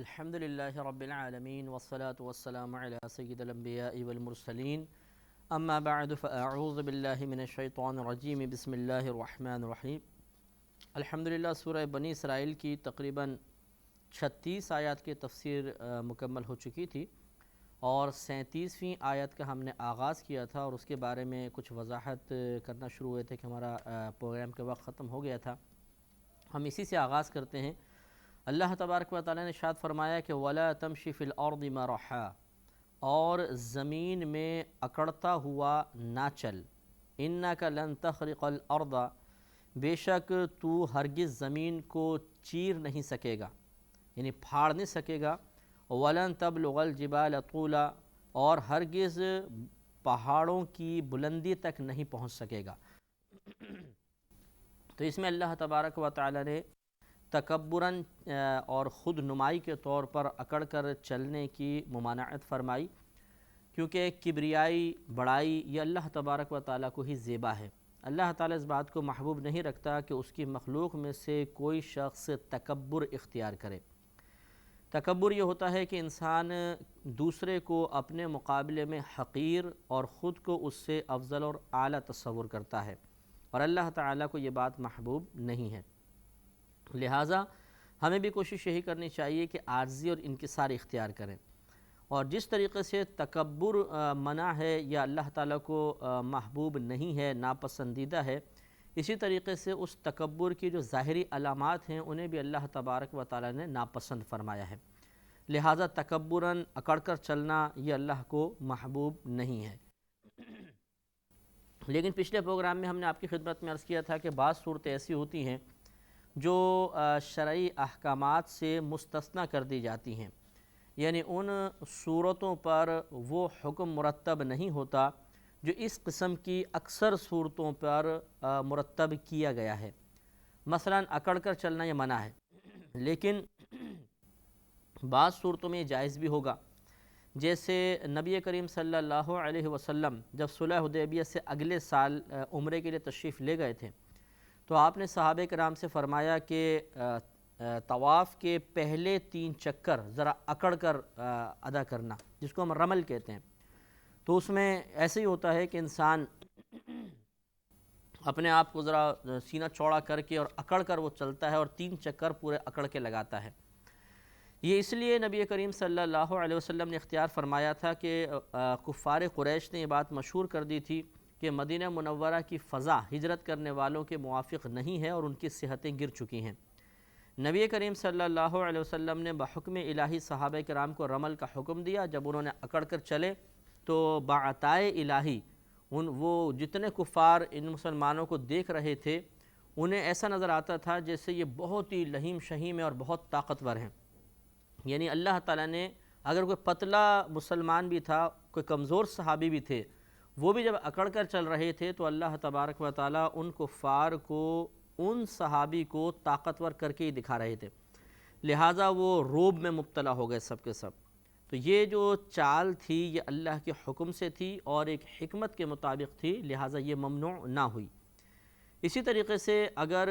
الحمد للہ رب العالمین والصلاة والسلام علی سید الانبیاء والمرسلین اما بعد فاعوذ باللہ من الشیطان الرجیم بسم اللہ الرحمن الرحیم۔ الحمدللہ سورہ بنی اسرائیل کی تقریباً 36 آیات کی تفسیر مکمل ہو چکی تھی اور 37ویں آیت کا ہم نے آغاز کیا تھا اور اس کے بارے میں کچھ وضاحت کرنا شروع ہوئے تھے کہ ہمارا پروگرام کے وقت ختم ہو گیا تھا۔ ہم اسی سے آغاز کرتے ہیں۔ اللہ تبارک و تعالیٰ نے ارشاد فرمایا کہ وَلَا تَمْشِ فِي الْأَرْضِ مَرَحًا، اور زمین میں اکڑتا ہوا نہ چل، إِنَّكَ لَن تَخْرِقَ الْأَرْضَ، بے شک تو ہرگز زمین کو چیر نہیں سکے گا، یعنی پھاڑ نہیں سکے گا، وَلَن تَبْلُغَ الْجِبَالَ طُولًا، اور ہرگز پہاڑوں کی بلندی تک نہیں پہنچ سکے گا۔ تو اس میں اللہ تبارک و تعالیٰ نے تکبراً اور خود نمائی کے طور پر اکڑ کر چلنے کی ممانعت فرمائی، کیونکہ کبریائی بڑائی یہ اللہ تبارک و تعالیٰ کو ہی زیبا ہے۔ اللہ تعالیٰ اس بات کو محبوب نہیں رکھتا کہ اس کی مخلوق میں سے کوئی شخص تکبر اختیار کرے۔ تکبر یہ ہوتا ہے کہ انسان دوسرے کو اپنے مقابلے میں حقیر اور خود کو اس سے افضل اور اعلیٰ تصور کرتا ہے، اور اللہ تعالیٰ کو یہ بات محبوب نہیں ہے۔ لہٰذا ہمیں بھی کوشش یہی کرنی چاہیے کہ عاجزی اور انکسار اختیار کریں، اور جس طریقے سے تکبر منع ہے یا اللہ تعالیٰ کو محبوب نہیں ہے، ناپسندیدہ ہے، اسی طریقے سے اس تکبر کی جو ظاہری علامات ہیں انہیں بھی اللہ تبارک و تعالیٰ نے ناپسند فرمایا ہے۔ لہٰذا تکبراً اکڑ کر چلنا یہ اللہ کو محبوب نہیں ہے۔ لیکن پچھلے پروگرام میں ہم نے آپ کی خدمت میں عرض کیا تھا کہ بعض صورتیں ایسی ہوتی ہیں جو شرعی احکامات سے مستثنیٰ کر دی جاتی ہیں، یعنی ان صورتوں پر وہ حکم مرتب نہیں ہوتا جو اس قسم کی اکثر صورتوں پر مرتب کیا گیا ہے۔ مثلا اکڑ کر چلنا یہ منع ہے، لیکن بعض صورتوں میں یہ جائز بھی ہوگا۔ جیسے نبی کریم صلی اللہ علیہ وسلم جب صلح حدیبیہ سے اگلے سال عمرے کے لیے تشریف لے گئے تھے تو آپ نے صحابہ کرام سے فرمایا کہ طواف کے پہلے 3 چکر ذرا اکڑ کر ادا کرنا، جس کو ہم رمل کہتے ہیں۔ تو اس میں ایسے ہی ہوتا ہے کہ انسان اپنے آپ کو ذرا سینہ چوڑا کر کے اور اکڑ کر وہ چلتا ہے اور 3 چکر پورے اکڑ کے لگاتا ہے۔ یہ اس لیے نبی کریم صلی اللہ علیہ وسلم نے اختیار فرمایا تھا کہ کفار قریش نے یہ بات مشہور کر دی تھی کہ مدینہ منورہ کی فضا ہجرت کرنے والوں کے موافق نہیں ہے اور ان کی صحتیں گر چکی ہیں۔ نبی کریم صلی اللہ علیہ وسلم نے بحکم الہی صحابہ کرام کو رمل کا حکم دیا۔ جب انہوں نے اکڑ کر چلے تو بعطائے الہی وہ جتنے کفار ان مسلمانوں کو دیکھ رہے تھے انہیں ایسا نظر آتا تھا جیسے یہ بہت ہی لہیم شہیم اور بہت طاقتور ہیں، یعنی اللہ تعالیٰ نے اگر کوئی پتلا مسلمان بھی تھا، کوئی کمزور صحابی بھی تھے، وہ بھی جب اکڑ کر چل رہے تھے تو اللہ تبارک و تعالیٰ ان کفار کو ان صحابی کو طاقتور کر کے ہی دکھا رہے تھے، لہٰذا وہ روب میں مبتلا ہو گئے سب کے سب۔ تو یہ جو چال تھی یہ اللہ کے حکم سے تھی اور ایک حکمت کے مطابق تھی، لہٰذا یہ ممنوع نہ ہوئی۔ اسی طریقے سے اگر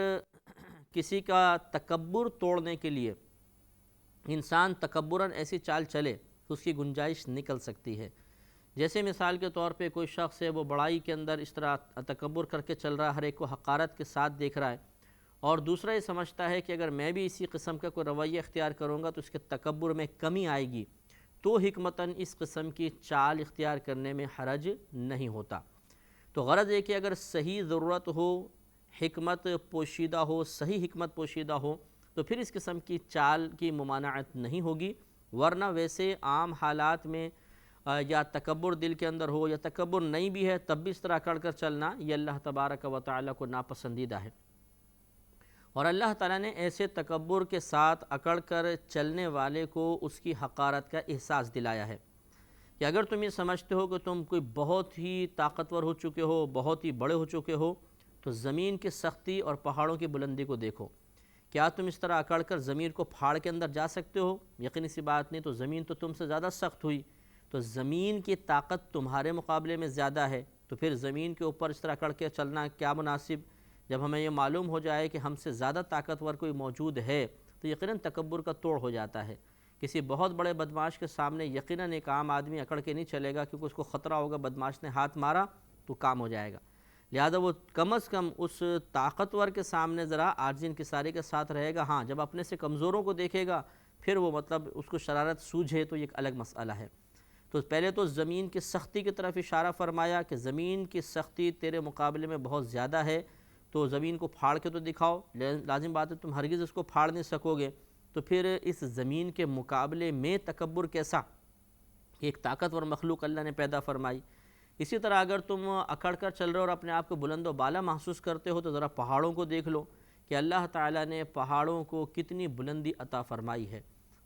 کسی کا تکبر توڑنے کے لیے انسان تکبراً ایسی چال چلے تو اس کی گنجائش نکل سکتی ہے۔ جیسے مثال کے طور پہ کوئی شخص ہے وہ بڑائی کے اندر اس طرح تکبر کر کے چل رہا ہے، ہر ایک کو حقارت کے ساتھ دیکھ رہا ہے، اور دوسرا یہ سمجھتا ہے کہ اگر میں بھی اسی قسم کا کوئی رویہ اختیار کروں گا تو اس کے تکبر میں کمی آئے گی، تو حکمتاً اس قسم کی چال اختیار کرنے میں حرج نہیں ہوتا۔ تو غرض ہے کہ اگر صحیح ضرورت ہو، حکمت پوشیدہ ہو، صحیح حکمت پوشیدہ ہو تو پھر اس قسم کی چال کی ممانعت نہیں ہوگی، ورنہ ویسے عام حالات میں یا تکبر دل کے اندر ہو یا تکبر نہیں بھی ہے تب بھی اس طرح اکڑ کر چلنا یہ اللہ تبارک و تعالیٰ کو ناپسندیدہ ہے۔ اور اللہ تعالیٰ نے ایسے تکبر کے ساتھ اکڑ کر چلنے والے کو اس کی حقارت کا احساس دلایا ہے کہ اگر تم یہ سمجھتے ہو کہ تم کوئی بہت ہی طاقتور ہو چکے ہو، بہت ہی بڑے ہو چکے ہو، تو زمین کی سختی اور پہاڑوں کی بلندی کو دیکھو۔ کیا تم اس طرح اکڑ کر زمین کو پھاڑ کے اندر جا سکتے ہو؟ یقینی سی بات نہیں۔ تو زمین تو تم سے زیادہ سخت ہوئی، تو زمین کی طاقت تمہارے مقابلے میں زیادہ ہے، تو پھر زمین کے اوپر اس طرح اکڑ کے چلنا کیا مناسب؟ جب ہمیں یہ معلوم ہو جائے کہ ہم سے زیادہ طاقتور کوئی موجود ہے تو یقیناً تکبر کا توڑ ہو جاتا ہے کسی بہت بڑے بدماش کے سامنے یقیناً ایک عام آدمی اکڑ کے نہیں چلے گا، کیونکہ اس کو خطرہ ہوگا بدماش نے ہاتھ مارا تو کام ہو جائے گا، لہذا وہ کم از کم اس طاقتور کے سامنے ذرا عاجز انکساری کے ساتھ رہے گا۔ ہاں جب اپنے سے کمزوروں کو دیکھے گا پھر وہ مطلب اس کو شرارت سوجھے تو یہ ایک الگ مسئلہ ہے۔ تو پہلے تو زمین کی سختی کی طرف اشارہ فرمایا کہ زمین کی سختی تیرے مقابلے میں بہت زیادہ ہے، تو زمین کو پھاڑ کے تو دکھاؤ، لازم بات ہے تم ہرگز اس کو پھاڑ نہیں سکو گے، تو پھر اس زمین کے مقابلے میں تکبر کیسا؟ ایک طاقتور مخلوق اللہ نے پیدا فرمائی۔ اسی طرح اگر تم اکڑ کر چل رہے ہو اور اپنے آپ کو بلند و بالا محسوس کرتے ہو تو ذرا پہاڑوں کو دیکھ لو کہ اللہ تعالیٰ نے پہاڑوں کو کتنی بلندی عطا فرمائی ہے،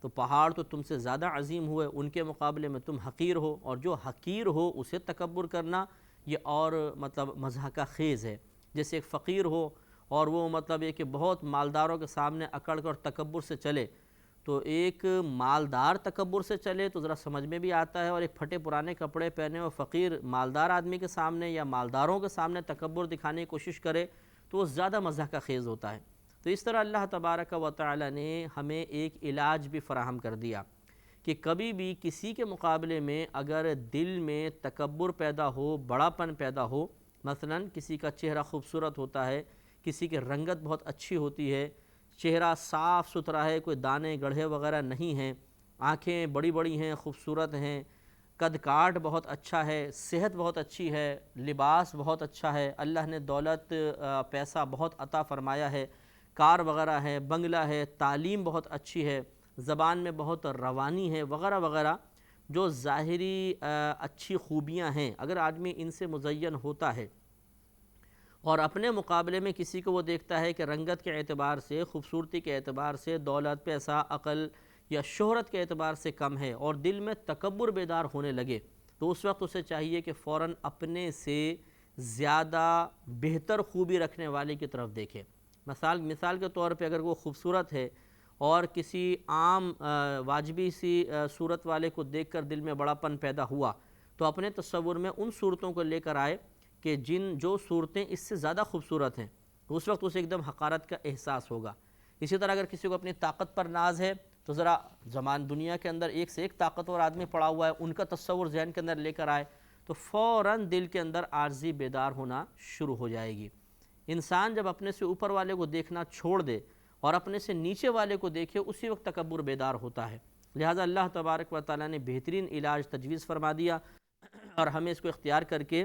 تو پہاڑ تو تم سے زیادہ عظیم ہوئے، ان کے مقابلے میں تم حقیر ہو، اور جو حقیر ہو اسے تکبر کرنا یہ اور مطلب مضحکہ خیز ہے۔ جیسے ایک فقیر ہو اور وہ مطلب یہ کہ بہت مالداروں کے سامنے اکڑ کر تکبر سے چلے، تو ایک مالدار تکبر سے چلے تو ذرا سمجھ میں بھی آتا ہے، اور ایک پھٹے پرانے کپڑے پہنے اور فقیر مالدار آدمی کے سامنے یا مالداروں کے سامنے تکبر دکھانے کی کوشش کرے تو وہ زیادہ مضحکہ خیز ہوتا ہے۔ تو اس طرح اللہ تبارک و تعالی نے ہمیں ایک علاج بھی فراہم کر دیا کہ کبھی بھی کسی کے مقابلے میں اگر دل میں تکبر پیدا ہو، بڑا پن پیدا ہو، مثلا کسی کا چہرہ خوبصورت ہوتا ہے، کسی کی رنگت بہت اچھی ہوتی ہے، چہرہ صاف ستھرا ہے، کوئی دانے گڑھے وغیرہ نہیں ہیں، آنکھیں بڑی بڑی ہیں، خوبصورت ہیں، قد کاٹ بہت اچھا ہے، صحت بہت اچھی ہے، لباس بہت اچھا ہے، اللہ نے دولت پیسہ بہت عطا فرمایا ہے، کار وغیرہ ہے، بنگلہ ہے، تعلیم بہت اچھی ہے، زبان میں بہت روانی ہے وغیرہ وغیرہ، جو ظاہری اچھی خوبیاں ہیں، اگر آدمی ان سے مزین ہوتا ہے اور اپنے مقابلے میں کسی کو وہ دیکھتا ہے کہ رنگت کے اعتبار سے، خوبصورتی کے اعتبار سے، دولت، پیسہ، عقل یا شہرت کے اعتبار سے کم ہے اور دل میں تکبر بیدار ہونے لگے، تو اس وقت اسے چاہیے کہ فوراً اپنے سے زیادہ بہتر خوبی رکھنے والے کی طرف دیکھے۔ مثال کے طور پہ اگر وہ خوبصورت ہے اور کسی عام واجبی سی صورت والے کو دیکھ کر دل میں بڑا پن پیدا ہوا تو اپنے تصور میں ان صورتوں کو لے کر آئے کہ جو صورتیں اس سے زیادہ خوبصورت ہیں، تو اس وقت اسے ایک دم حقارت کا احساس ہوگا۔ اسی طرح اگر کسی کو اپنی طاقت پر ناز ہے تو ذرا دنیا کے اندر ایک سے ایک طاقتور آدمی پڑا ہوا ہے، ان کا تصور ذہن کے اندر لے کر آئے تو فوراً دل کے اندر عاجزی بیدار ہونا شروع ہو جائے گی۔ انسان جب اپنے سے اوپر والے کو دیکھنا چھوڑ دے اور اپنے سے نیچے والے کو دیکھے اسی وقت تکبر بیدار ہوتا ہے، لہذا اللہ تبارک و تعالیٰ نے بہترین علاج تجویز فرما دیا اور ہمیں اس کو اختیار کر کے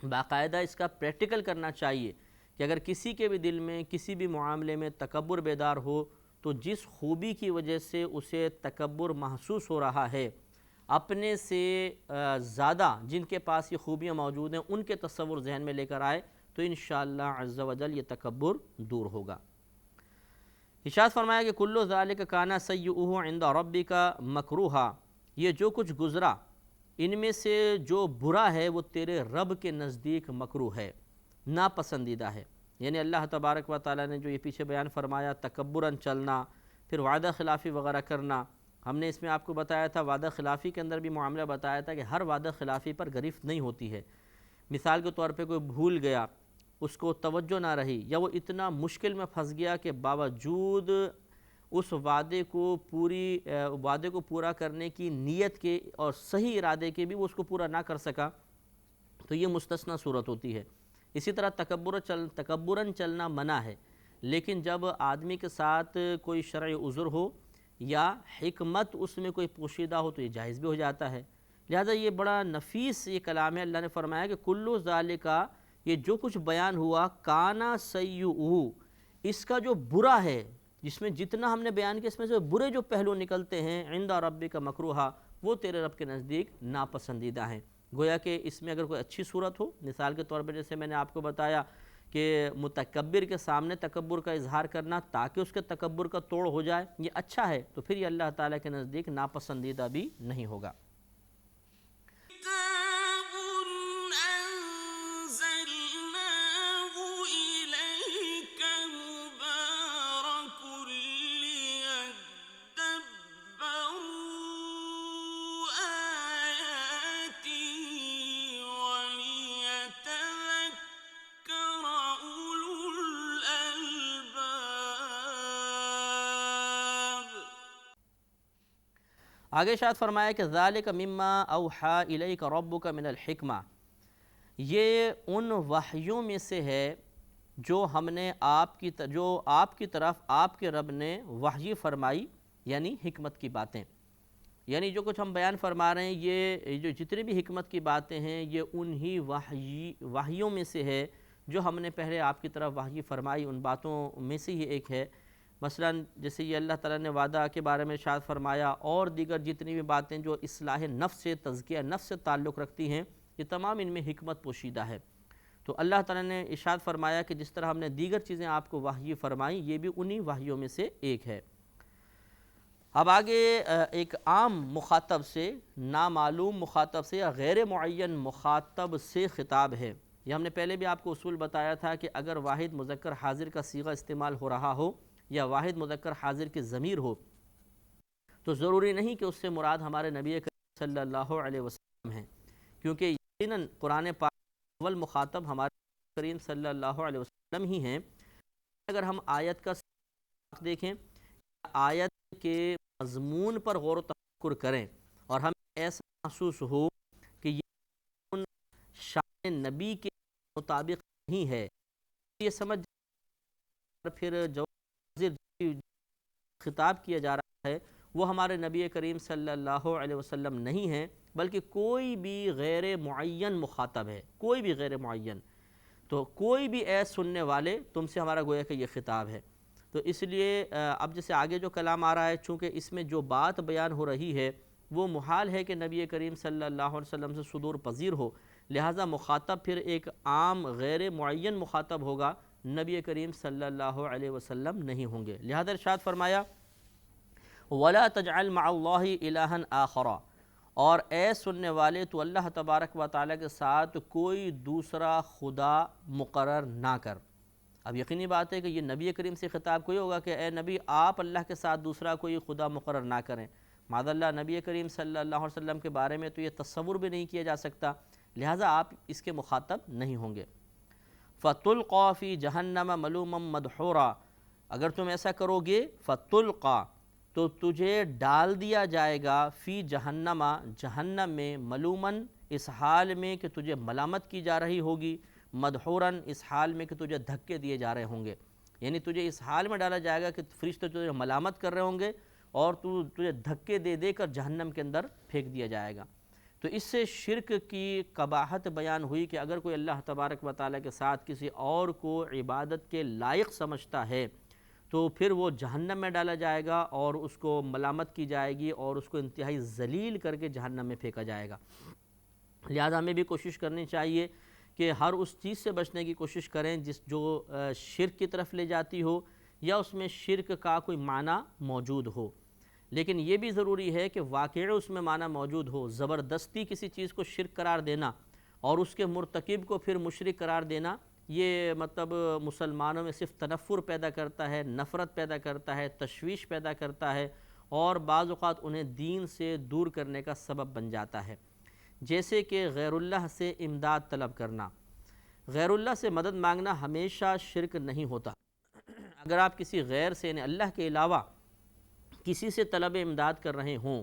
باقاعدہ اس کا پریکٹیکل کرنا چاہیے کہ اگر کسی کے بھی دل میں کسی بھی معاملے میں تکبر بیدار ہو تو جس خوبی کی وجہ سے اسے تکبر محسوس ہو رہا ہے، اپنے سے زیادہ جن کے پاس یہ خوبیاں موجود ہیں ان کے تصور ذہن میں لے کر آئے تو انشاءاللہ عز و جل یہ تکبر دور ہوگا۔ ارشاد فرمایا کہ کلو ذالک کانا سیئہ عند ربک مکروہا، یہ جو کچھ گزرا ان میں سے جو برا ہے وہ تیرے رب کے نزدیک مکروہ ہے، ناپسندیدہ ہے۔ یعنی اللہ تبارک و تعالیٰ نے جو یہ پیچھے بیان فرمایا تکبراً چلنا، پھر وعدہ خلافی وغیرہ کرنا، ہم نے اس میں آپ کو بتایا تھا وعدہ خلافی کے اندر بھی معاملہ بتایا تھا کہ ہر وعدہ خلافی پر گرفت نہیں ہوتی ہے۔ مثال کے طور پہ کوئی بھول گیا، اس کو توجہ نہ رہی، یا وہ اتنا مشکل میں پھنس گیا کہ باوجود اس وعدے کو پورا کرنے کی نیت کے اور صحیح ارادے کے بھی وہ اس کو پورا نہ کر سکا، تو یہ مستثنیٰ صورت ہوتی ہے۔ اسی طرح تکبراً چلنا منع ہے، لیکن جب آدمی کے ساتھ کوئی شرعی عذر ہو یا حکمت اس میں کوئی پوشیدہ ہو تو یہ جائز بھی ہو جاتا ہے۔ لہذا یہ بڑا نفیس یہ کلام ہے، اللہ نے فرمایا کہ کلو ذالکا، یہ جو کچھ بیان ہوا کانا سیئہ، اس کا جو برا ہے، جس میں جتنا ہم نے بیان کیا اس میں سے برے جو پہلو نکلتے ہیں عند ربک مکروہا، وہ تیرے رب کے نزدیک ناپسندیدہ ہیں۔ گویا کہ اس میں اگر کوئی اچھی صورت ہو، مثال کے طور پر جیسے میں نے آپ کو بتایا کہ متکبر کے سامنے تکبر کا اظہار کرنا تاکہ اس کے تکبر کا توڑ ہو جائے، یہ اچھا ہے، تو پھر یہ اللہ تعالیٰ کے نزدیک ناپسندیدہ بھی نہیں ہوگا۔ آگے ارشاد فرمایا کہ ذالک مما اوحا الیک ربک من الحکمہ، یہ ان وحیوں میں سے ہے جو ہم نے آپ کی طرف آپ کے رب نے وحی فرمائی، یعنی حکمت کی باتیں، یعنی جو کچھ ہم بیان فرما رہے ہیں یہ جو جتنی بھی حکمت کی باتیں ہیں یہ انہی وحیوں میں سے ہے جو ہم نے پہلے آپ کی طرف وحی فرمائی، ان باتوں میں سے یہ ایک ہے۔ مثلا جیسے یہ اللہ تعالیٰ نے وعدہ کے بارے میں ارشاد فرمایا، اور دیگر جتنی بھی باتیں جو اصلاح نفس سے، تزکیہ نفس سے تعلق رکھتی ہیں، یہ تمام ان میں حکمت پوشیدہ ہے۔ تو اللہ تعالیٰ نے ارشاد فرمایا کہ جس طرح ہم نے دیگر چیزیں آپ کو وحی فرمائیں، یہ بھی انہی وحیوں میں سے ایک ہے۔ اب آگے ایک عام مخاطب سے، نامعلوم مخاطب سے یا غیر معین مخاطب سے خطاب ہے۔ یہ ہم نے پہلے بھی آپ کو اصول بتایا تھا کہ اگر واحد مذکر حاضر کا صیغہ استعمال ہو رہا ہو یا واحد مذکر حاضر کی ضمیر ہو تو ضروری نہیں کہ اس سے مراد ہمارے نبی کریم صلی اللہ علیہ وسلم ہیں، کیونکہ یقیناً قرآن پاک اول مخاطب ہمارے نبی کریم صلی اللہ علیہ وسلم ہی ہیں۔ اگر ہم آیت کا سیاق دیکھیں، آیت کے مضمون پر غور و تفکر کریں اور ہمیں ایسا محسوس ہو کہ یہ ان شان نبی کے مطابق نہیں ہے، یہ سمجھ پھر جو خطاب کیا جا رہا ہے وہ ہمارے نبی کریم صلی اللہ علیہ وسلم نہیں ہیں، بلکہ کوئی بھی غیر معین مخاطب ہے، کوئی بھی غیر معین۔ تو کوئی بھی اے سننے والے، تم سے ہمارا گویا کہ یہ خطاب ہے۔ تو اس لیے اب جیسے آگے جو کلام آ رہا ہے، چونکہ اس میں جو بات بیان ہو رہی ہے وہ محال ہے کہ نبی کریم صلی اللہ علیہ وسلم سے صدور پذیر ہو، لہٰذا مخاطب پھر ایک عام غیر معین مخاطب ہوگا، نبی کریم صلی اللہ علیہ وسلم نہیں ہوں گے۔ لہذا ارشاد فرمایا وَلَا تَجْعَلْ مَعَ اللَّهِ إِلَٰهًا آخَرَ، اور اے سننے والے تو اللہ تبارک و تعالیٰ کے ساتھ کوئی دوسرا خدا مقرر نہ کر۔ اب یقینی بات ہے کہ یہ نبی کریم سے خطاب کوئی ہوگا کہ اے نبی آپ اللہ کے ساتھ دوسرا کوئی خدا مقرر نہ کریں۔ معاذ اللہ، نبی کریم صلی اللہ علیہ وسلم کے بارے میں تو یہ تصور بھی نہیں کیا جا سکتا، لہٰذا آپ اس کے مخاطب نہیں ہوں گے۔ فَتُلْقَى فِي جَهَنَّمَ مَلُومًا مَدْحُورًا، اگر تم ایسا کرو گے فَتُلْقَى، تو تجھے ڈال دیا جائے گا، فی جہنم، جہنم میں، ملوماً، اس حال میں کہ تجھے ملامت کی جا رہی ہوگی، مدحوراً، اس حال میں کہ تجھے دھکے دیے جا رہے ہوں گے، یعنی تجھے اس حال میں ڈالا جائے گا کہ فرشتے تجھے ملامت کر رہے ہوں گے اور تجھے دھکے دے دے کر جہنم کے اندر پھینک دیا جائے گا۔ تو اس سے شرک کی قباحت بیان ہوئی کہ اگر کوئی اللہ تبارک و تعالیٰ کے ساتھ کسی اور کو عبادت کے لائق سمجھتا ہے تو پھر وہ جہنم میں ڈالا جائے گا اور اس کو ملامت کی جائے گی اور اس کو انتہائی ذلیل کر کے جہنم میں پھینکا جائے گا۔ لہذا ہمیں بھی کوشش کرنی چاہیے کہ ہر اس چیز سے بچنے کی کوشش کریں جو شرک کی طرف لے جاتی ہو یا اس میں شرک کا کوئی معنی موجود ہو، لیکن یہ بھی ضروری ہے کہ واقعی اس میں معنی موجود ہو۔ زبردستی کسی چیز کو شرک قرار دینا اور اس کے مرتکب کو پھر مشرک قرار دینا، یہ مطلب مسلمانوں میں صرف تنفر پیدا کرتا ہے، نفرت پیدا کرتا ہے، تشویش پیدا کرتا ہے اور بعض اوقات انہیں دین سے دور کرنے کا سبب بن جاتا ہے۔ جیسے کہ غیر اللہ سے امداد طلب کرنا، غیر اللہ سے مدد مانگنا ہمیشہ شرک نہیں ہوتا۔ اگر آپ کسی غیر سے، یعنی اللہ کے علاوہ کسی سے طلب امداد کر رہے ہوں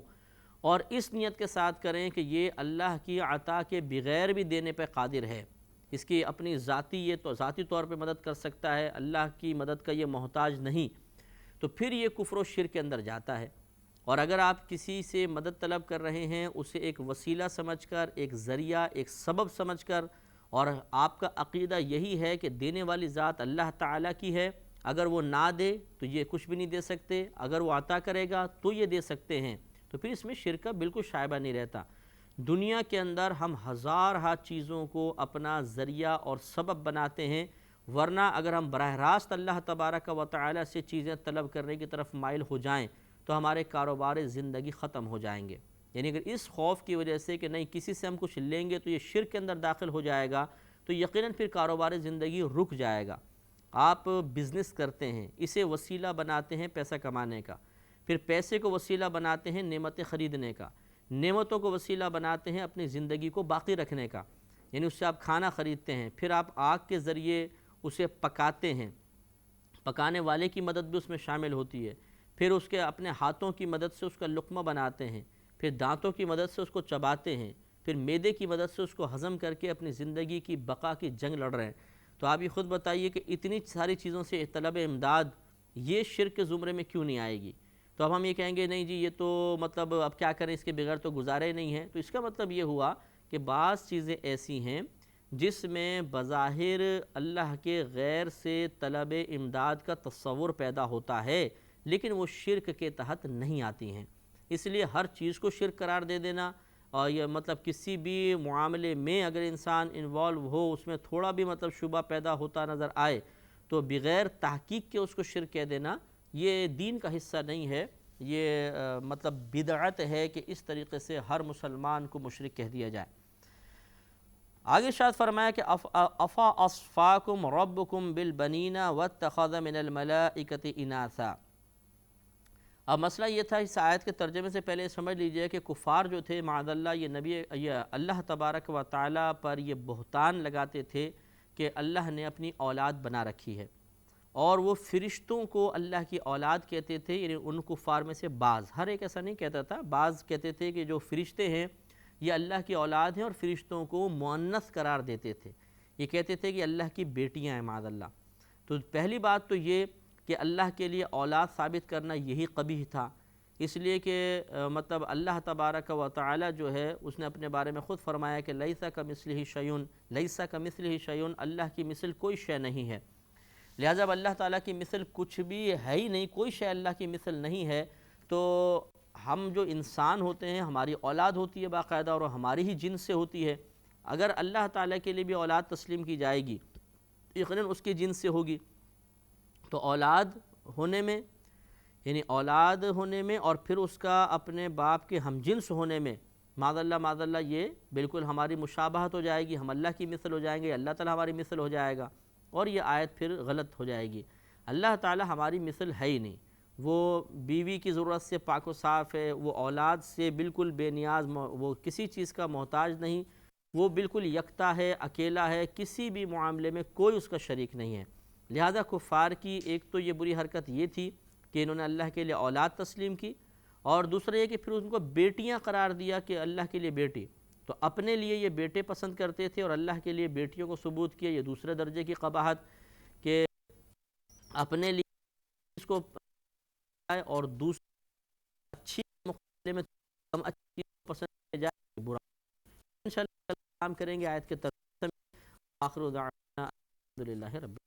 اور اس نیت کے ساتھ کریں کہ یہ اللہ کی عطا کے بغیر بھی دینے پہ قادر ہے، اس کی اپنی ذاتی طور پہ مدد کر سکتا ہے، اللہ کی مدد کا یہ محتاج نہیں، تو پھر یہ کفر و شرک کے اندر جاتا ہے۔ اور اگر آپ کسی سے مدد طلب کر رہے ہیں اسے ایک وسیلہ سمجھ کر، ایک ذریعہ، ایک سبب سمجھ کر، اور آپ کا عقیدہ یہی ہے کہ دینے والی ذات اللہ تعالیٰ کی ہے، اگر وہ نہ دے تو یہ کچھ بھی نہیں دے سکتے، اگر وہ عطا کرے گا تو یہ دے سکتے ہیں، تو پھر اس میں شرک کا بالکل شائبہ نہیں رہتا۔ دنیا کے اندر ہم ہزارہ چیزوں کو اپنا ذریعہ اور سبب بناتے ہیں، ورنہ اگر ہم براہ راست اللہ تبارک و تعالیٰ سے چیزیں طلب کرنے کی طرف مائل ہو جائیں تو ہمارے کاروبار زندگی ختم ہو جائیں گے۔ یعنی اگر اس خوف کی وجہ سے کہ نہیں کسی سے ہم کچھ لیں گے تو یہ شرک کے اندر داخل ہو جائے گا، تو یقیناً پھر کاروبار زندگی رک جائے گا۔ آپ بزنس کرتے ہیں، اسے وسیلہ بناتے ہیں پیسہ کمانے کا، پھر پیسے کو وسیلہ بناتے ہیں نعمتیں خریدنے کا، نعمتوں کو وسیلہ بناتے ہیں اپنی زندگی کو باقی رکھنے کا، یعنی اس سے آپ کھانا خریدتے ہیں، پھر آپ آگ کے ذریعے اسے پکاتے ہیں، پکانے والے کی مدد بھی اس میں شامل ہوتی ہے، پھر اس کے اپنے ہاتھوں کی مدد سے اس کا لقمہ بناتے ہیں، پھر دانتوں کی مدد سے اس کو چباتے ہیں، پھر معدے کی مدد سے اس کو ہضم کر کے اپنی زندگی کی بقا کی جنگ لڑ رہے ہیں، تو آپ یہ خود بتائیے کہ اتنی ساری چیزوں سے طلب امداد یہ شرک کے زمرے میں کیوں نہیں آئے گی؟ تو اب ہم یہ کہیں گے نہیں جی یہ تو مطلب اب کیا کریں، اس کے بغیر تو گزارے نہیں ہیں. تو اس کا مطلب یہ ہوا کہ بعض چیزیں ایسی ہیں جس میں بظاہر اللہ کے غیر سے طلب امداد کا تصور پیدا ہوتا ہے لیکن وہ شرک کے تحت نہیں آتی ہیں. اس لیے ہر چیز کو شرک قرار دے دینا، اور یہ مطلب کسی بھی معاملے میں اگر انسان انوالو ہو، اس میں تھوڑا بھی مطلب شبہ پیدا ہوتا نظر آئے تو بغیر تحقیق کے اس کو شرک کہہ دینا، یہ دین کا حصہ نہیں ہے. یہ مطلب بدعت ہے کہ اس طریقے سے ہر مسلمان کو مشرک کہہ دیا جائے. آگے ارشاد فرمایا کہ افا اصفاکم ربکم بالبنین واتخذ من الملائکۃ اناثا. اب مسئلہ یہ تھا، اس آیت کے ترجمے سے پہلے سمجھ لیجئے کہ کفار جو تھے معاذ اللہ یہ اللہ تبارک و تعالیٰ پر یہ بہتان لگاتے تھے کہ اللہ نے اپنی اولاد بنا رکھی ہے، اور وہ فرشتوں کو اللہ کی اولاد کہتے تھے. یعنی ان کفار میں سے بعض، ہر ایک ایسا نہیں کہتا تھا، بعض کہتے تھے کہ جو فرشتے ہیں یہ اللہ کی اولاد ہیں، اور فرشتوں کو مؤنث قرار دیتے تھے. یہ کہتے تھے کہ اللہ کی بیٹیاں ہیں معاذ اللہ. تو پہلی بات تو یہ کہ اللہ کے لیے اولاد ثابت کرنا یہی قبیح تھا، اس لیے کہ مطلب اللہ تبارک و تعالی جو ہے اس نے اپنے بارے میں خود فرمایا کہ لیس کمثلہ شیء، لیس کمثلہ شیء، اللہ کی مثل کوئی شے نہیں ہے. لہٰذا اب اللہ تعالیٰ کی مثل کچھ بھی ہے ہی نہیں، کوئی شے اللہ کی مثل نہیں ہے. تو ہم جو انسان ہوتے ہیں ہماری اولاد ہوتی ہے باقاعدہ، اور ہماری ہی جنس سے ہوتی ہے. اگر اللہ تعالیٰ کے لیے بھی اولاد تسلیم کی جائے گی یقیناً اس کی جنس سے ہوگی. تو اولاد ہونے میں، یعنی اولاد ہونے میں اور پھر اس کا اپنے باپ کے ہم جنس ہونے میں معاذ اللہ یہ بالکل ہماری مشابہت ہو جائے گی، ہم اللہ کی مثل ہو جائیں گے، اللہ تعالیٰ ہماری مثل ہو جائے گا، اور یہ آیت پھر غلط ہو جائے گی. اللہ تعالیٰ ہماری مثل ہے ہی نہیں، وہ بیوی کی ضرورت سے پاک و صاف ہے، وہ اولاد سے بالکل بے نیاز، وہ کسی چیز کا محتاج نہیں، وہ بالکل یکتا ہے، اکیلا ہے، کسی بھی معاملے میں کوئی اس کا شریک نہیں ہے. لہذا کفار کی ایک تو یہ بری حرکت یہ تھی کہ انہوں نے اللہ کے لیے اولاد تسلیم کی، اور دوسرا یہ کہ پھر ان کو بیٹیاں قرار دیا کہ اللہ کے لیے بیٹی. تو اپنے لیے یہ بیٹے پسند کرتے تھے اور اللہ کے لیے بیٹیوں کو ثبوت کیا. یہ دوسرے درجے کی قباحت کہ اپنے لیے اس کو اور دوسرے اچھی مقابلے میں کم اچھی پسند جائے برا. انشاءاللہ کام کریں گے آیت کے ترجمے میں. آخر دعوانا الحمدللہ رب